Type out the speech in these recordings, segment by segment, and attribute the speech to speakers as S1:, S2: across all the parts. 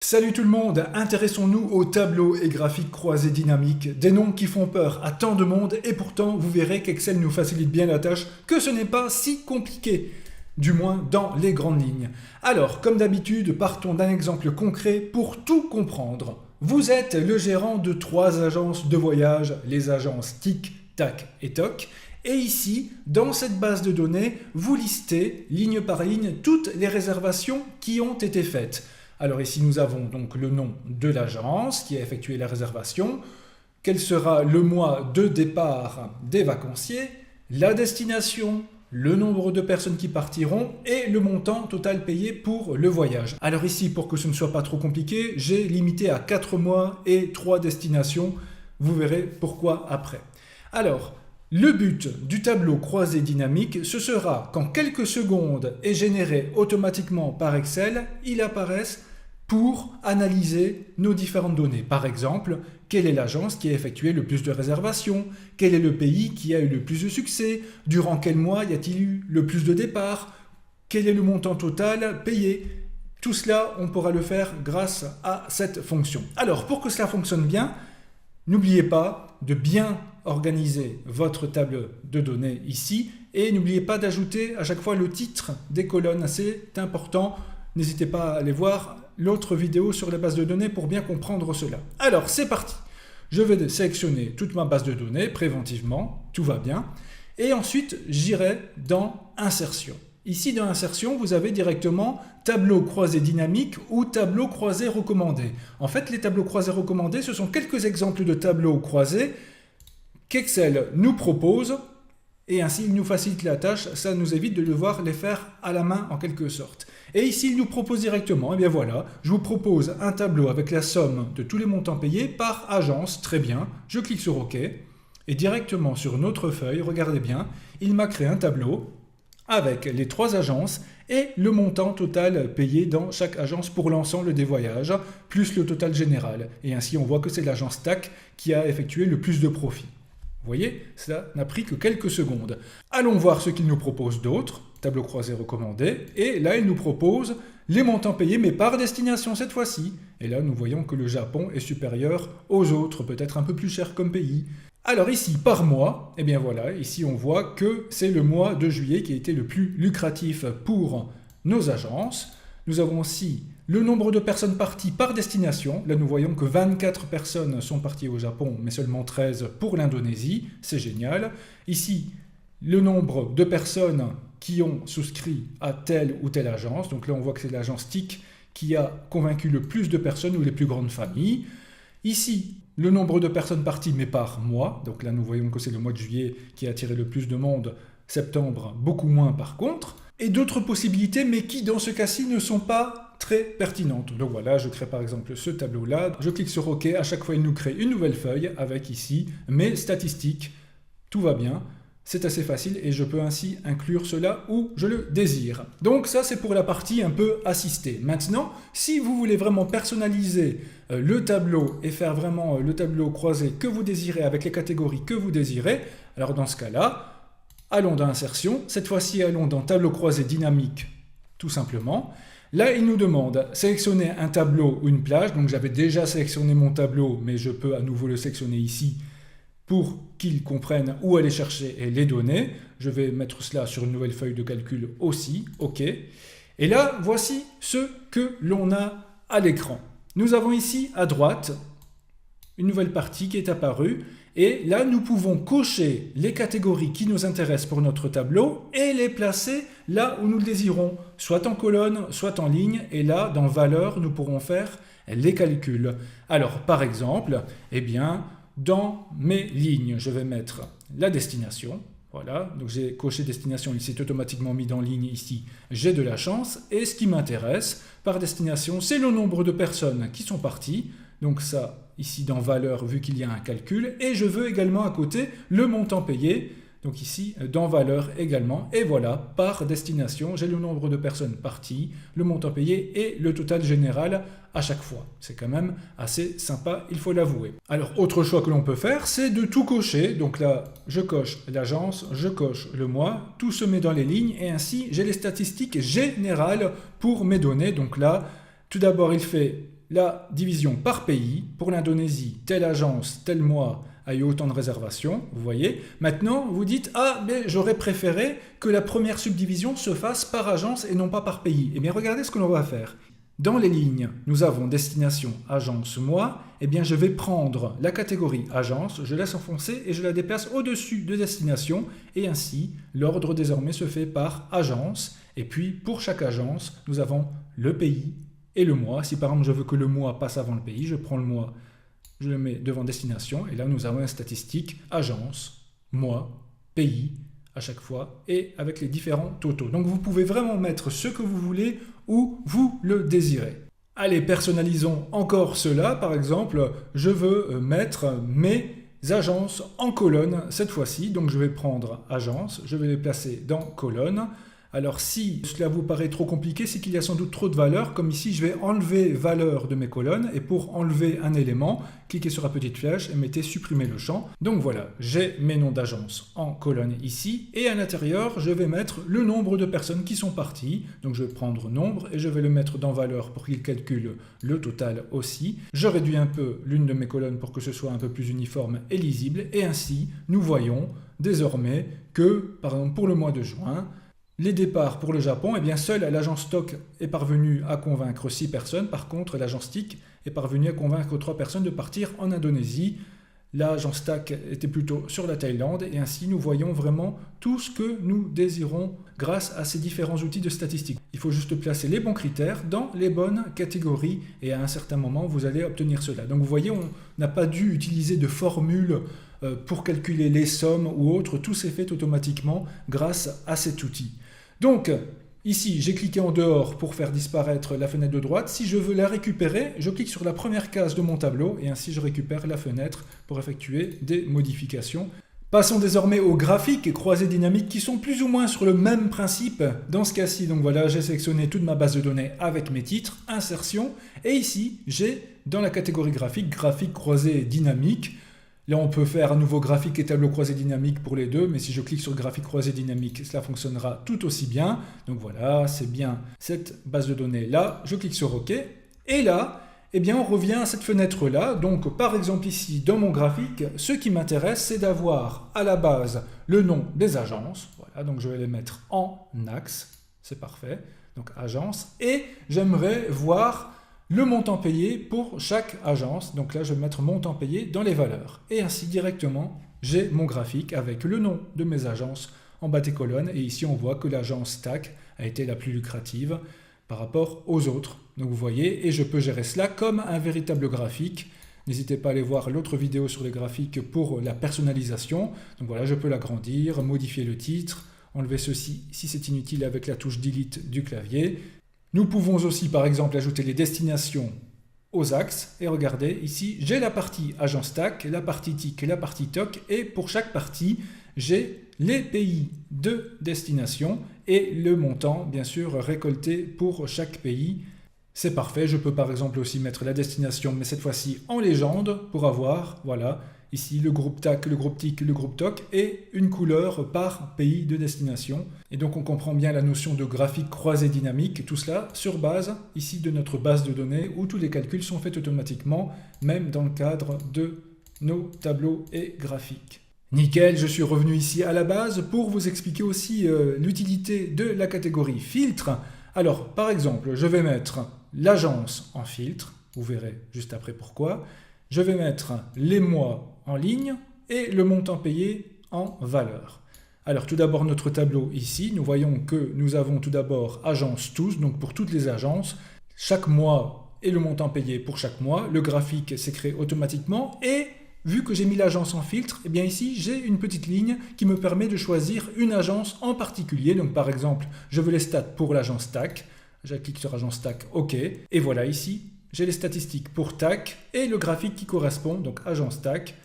S1: Salut tout le monde, intéressons-nous aux tableaux et graphiques croisés dynamiques, des noms qui font peur à tant de monde et pourtant vous verrez qu'Excel nous facilite bien la tâche, que ce n'est pas si compliqué, du moins dans les grandes lignes. Alors, comme d'habitude, partons d'un exemple concret pour tout comprendre. Vous êtes le gérant de 3 agences de voyage, les agences TIC, TAC et TOC, et ici, dans cette base de données, vous listez, ligne par ligne, toutes les réservations qui ont été faites. Alors ici, nous avons donc le nom de l'agence qui a effectué la réservation, quel sera le mois de départ des vacanciers, la destination, le nombre de personnes qui partiront et le montant total payé pour le voyage. Alors ici, pour que ce ne soit pas trop compliqué, j'ai limité à 4 mois et 3 destinations. Vous verrez pourquoi après. Alors, le but du tableau croisé dynamique, ce sera qu'en quelques secondes et généré automatiquement par Excel, il apparaisse pour analyser nos différentes données. Par exemple, quelle est l'agence qui a effectué le plus de réservations? Quel est le pays qui a eu le plus de succès? Durant quel mois y a-t-il eu le plus de départs? Quel est le montant total payé? Tout cela, on pourra le faire grâce à cette fonction. Alors, pour que cela fonctionne bien, n'oubliez pas de bien organiser votre table de données ici et n'oubliez pas d'ajouter à chaque fois le titre des colonnes, c'est important. N'hésitez pas à aller voir l'autre vidéo sur la base de données pour bien comprendre cela. Alors, c'est parti. Je vais sélectionner toute ma base de données préventivement, tout va bien. Et ensuite, j'irai dans Insertion. Ici, dans Insertion, vous avez directement tableau croisé dynamique ou tableau croisé recommandé. En fait, les tableaux croisés recommandés, ce sont quelques exemples de tableaux croisés qu'Excel nous propose et ainsi il nous facilite la tâche, ça nous évite de devoir les faire à la main en quelque sorte. Et ici il nous propose directement, et bien voilà, je vous propose un tableau avec la somme de tous les montants payés par agence, très bien, je clique sur OK, et directement sur notre feuille, regardez bien, il m'a créé un tableau avec les 3 agences et le montant total payé dans chaque agence pour l'ensemble des voyages, plus le total général. Et ainsi on voit que c'est l'agence TAC qui a effectué le plus de profit. Vous voyez, cela n'a pris que quelques secondes. Allons voir ce qu'il nous propose d'autre, tableau croisé recommandé, et là il nous propose les montants payés mais par destination cette fois-ci. Et là nous voyons que le Japon est supérieur aux autres, peut-être un peu plus cher comme pays. Alors ici, par mois, et bien voilà, ici on voit que c'est le mois de juillet qui a été le plus lucratif pour nos agences. Nous avons aussi le nombre de personnes parties par destination. Là, nous voyons que 24 personnes sont parties au Japon, mais seulement 13 pour l'Indonésie. C'est génial. Ici, le nombre de personnes qui ont souscrit à telle ou telle agence. Donc là, on voit que c'est l'agence TIC qui a convaincu le plus de personnes ou les plus grandes familles. Ici, le nombre de personnes parties, mais par mois. Donc là, nous voyons que c'est le mois de juillet qui a attiré le plus de monde. Septembre, beaucoup moins par contre. Et d'autres possibilités, mais qui dans ce cas-ci ne sont pas très pertinentes. Donc voilà, je crée par exemple ce tableau-là, je clique sur OK, à chaque fois il nous crée une nouvelle feuille avec ici mes statistiques, tout va bien, c'est assez facile et je peux ainsi inclure cela où je le désire. Donc ça c'est pour la partie un peu assistée. Maintenant, si vous voulez vraiment personnaliser le tableau et faire vraiment le tableau croisé que vous désirez avec les catégories que vous désirez, alors dans ce cas-là, allons dans Insertion, cette fois-ci allons dans Tableau croisé dynamique, tout simplement. Là, il nous demande sélectionner un tableau ou une plage, donc j'avais déjà sélectionné mon tableau, mais je peux à nouveau le sélectionner ici pour qu'il comprenne où aller chercher les données. Je vais mettre cela sur une nouvelle feuille de calcul aussi, OK. Et là, voici ce que l'on a à l'écran. Nous avons ici à droite une nouvelle partie qui est apparue. Et là, nous pouvons cocher les catégories qui nous intéressent pour notre tableau et les placer là où nous le désirons, soit en colonne, soit en ligne. Et là, dans Valeurs, nous pourrons faire les calculs. Alors, par exemple, eh bien, dans mes lignes, je vais mettre la destination. Voilà, donc j'ai coché destination, il s'est automatiquement mis dans ligne ici. J'ai de la chance. Et ce qui m'intéresse par destination, c'est le nombre de personnes qui sont parties. Donc ça, ici dans valeur, vu qu'il y a un calcul, et je veux également à côté le montant payé, donc ici dans valeur également, et voilà, par destination, j'ai le nombre de personnes parties, le montant payé et le total général à chaque fois. C'est quand même assez sympa, il faut l'avouer. Alors, autre choix que l'on peut faire, c'est de tout cocher, donc là, je coche l'agence, je coche le mois, tout se met dans les lignes, et ainsi, j'ai les statistiques générales pour mes données, donc là, tout d'abord, il fait la division par pays. Pour l'Indonésie, telle agence, tel mois a eu autant de réservations, vous voyez. Maintenant, vous dites, ah, mais j'aurais préféré que la première subdivision se fasse par agence et non pas par pays. Eh bien, regardez ce que l'on va faire. Dans les lignes, nous avons destination, agence, mois. Eh bien, je vais prendre la catégorie agence, je laisse enfoncer et je la déplace au-dessus de destination. Et ainsi, l'ordre désormais se fait par agence. Et puis, pour chaque agence, nous avons le pays et le mois. Si par exemple, je veux que le mois passe avant le pays, je prends le mois, je le mets devant destination. Et là, nous avons une statistique agence, mois, pays, à chaque fois, et avec les différents totaux. Donc, vous pouvez vraiment mettre ce que vous voulez où vous le désirez. Allez, personnalisons encore cela. Par exemple, je veux mettre mes agences en colonne cette fois-ci. Donc, je vais prendre agence, je vais les placer dans colonne. Alors, si cela vous paraît trop compliqué, c'est qu'il y a sans doute trop de valeurs. Comme ici, je vais enlever valeur de mes colonnes. Et pour enlever un élément, cliquez sur la petite flèche et mettez supprimer le champ. Donc voilà, j'ai mes noms d'agence en colonne ici. Et à l'intérieur, je vais mettre le nombre de personnes qui sont parties. Donc je vais prendre nombre et je vais le mettre dans valeur pour qu'il calcule le total aussi. Je réduis un peu l'une de mes colonnes pour que ce soit un peu plus uniforme et lisible. Et ainsi, nous voyons désormais que, par exemple, pour le mois de juin, les départs pour le Japon, eh bien seule l'agence stock est parvenue à convaincre 6 personnes. Par contre, l'agence TIC est parvenue à convaincre 3 personnes de partir en Indonésie. L'agence TAC était plutôt sur la Thaïlande. Et ainsi, nous voyons vraiment tout ce que nous désirons grâce à ces différents outils de statistiques. Il faut juste placer les bons critères dans les bonnes catégories. Et à un certain moment, vous allez obtenir cela. Donc vous voyez, on n'a pas dû utiliser de formule pour calculer les sommes ou autres. Tout s'est fait automatiquement grâce à cet outil. Donc, ici, j'ai cliqué en dehors pour faire disparaître la fenêtre de droite. Si je veux la récupérer, je clique sur la première case de mon tableau et ainsi je récupère la fenêtre pour effectuer des modifications. Passons désormais aux graphiques et croisées dynamiques qui sont plus ou moins sur le même principe. Dans ce cas-ci, donc voilà, j'ai sélectionné toute ma base de données avec mes titres, insertion, et ici, j'ai dans la catégorie graphique, graphique croisé dynamique. Là, on peut faire un nouveau graphique et tableau croisé dynamique pour les deux, mais si je clique sur graphique croisé dynamique, cela fonctionnera tout aussi bien. Donc voilà, c'est bien cette base de données-là. Je clique sur OK. Et là, eh bien, on revient à cette fenêtre-là. Donc, par exemple, ici, dans mon graphique, ce qui m'intéresse, c'est d'avoir à la base le nom des agences. Voilà, donc je vais les mettre en axe. C'est parfait. Donc, agence. Et j'aimerais voir le montant payé pour chaque agence. Donc là, je vais mettre montant payé dans les valeurs. Et ainsi, directement, j'ai mon graphique avec le nom de mes agences en bas des colonnes. Et ici, on voit que l'agence TAC a été la plus lucrative par rapport aux autres. Donc vous voyez, et je peux gérer cela comme un véritable graphique. N'hésitez pas à aller voir l'autre vidéo sur les graphiques pour la personnalisation. Donc voilà, je peux l'agrandir, modifier le titre, enlever ceci si c'est inutile avec la touche Delete du clavier. Nous pouvons aussi, par exemple, ajouter les destinations aux axes. Et regardez, ici, j'ai la partie agence TAC, la partie TIC et la partie TOC. Et pour chaque partie, j'ai les pays de destination et le montant, bien sûr, récolté pour chaque pays. C'est parfait. Je peux, par exemple, aussi mettre la destination, mais cette fois-ci en légende, pour avoir, voilà, ici le groupe TAC, le groupe TIC, le groupe TOC et une couleur par pays de destination. Et donc on comprend bien la notion de graphique croisé dynamique, tout cela sur base ici de notre base de données où tous les calculs sont faits automatiquement, même dans le cadre de nos tableaux et graphiques. Nickel, je suis revenu ici à la base pour vous expliquer aussi l'utilité de la catégorie filtre. Alors par exemple, je vais mettre l'agence en filtre, vous verrez juste après pourquoi. Je vais mettre les mois en ligne et le montant payé en valeur. Alors tout d'abord notre tableau ici, nous voyons que nous avons tout d'abord agence tous, donc pour toutes les agences, chaque mois et le montant payé pour chaque mois, le graphique s'est créé automatiquement et vu que j'ai mis l'agence en filtre, eh bien ici j'ai une petite ligne qui me permet de choisir une agence en particulier, donc par exemple je veux les stats pour l'agence TAC, je clique sur agence TAC, OK, et voilà ici j'ai les statistiques pour TAC et le graphique qui correspond, donc agence TAC,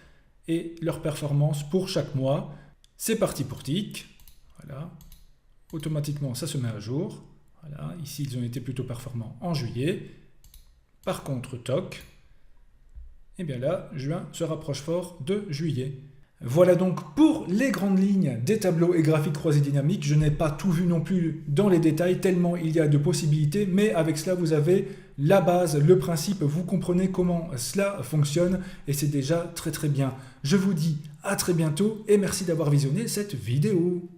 S1: et leur performance pour chaque mois. C'est parti pour TIC, voilà, automatiquement ça se met à jour, voilà, ici ils ont été plutôt performants en juillet. Par contre TOC, et bien là, juin se rapproche fort de juillet. Voilà donc pour les grandes lignes des tableaux et graphiques croisés dynamiques. Je n'ai pas tout vu non plus dans les détails, tellement il y a de possibilités, mais avec cela, vous avez la base, le principe, vous comprenez comment cela fonctionne et c'est déjà très très bien. Je vous dis à très bientôt et merci d'avoir visionné cette vidéo.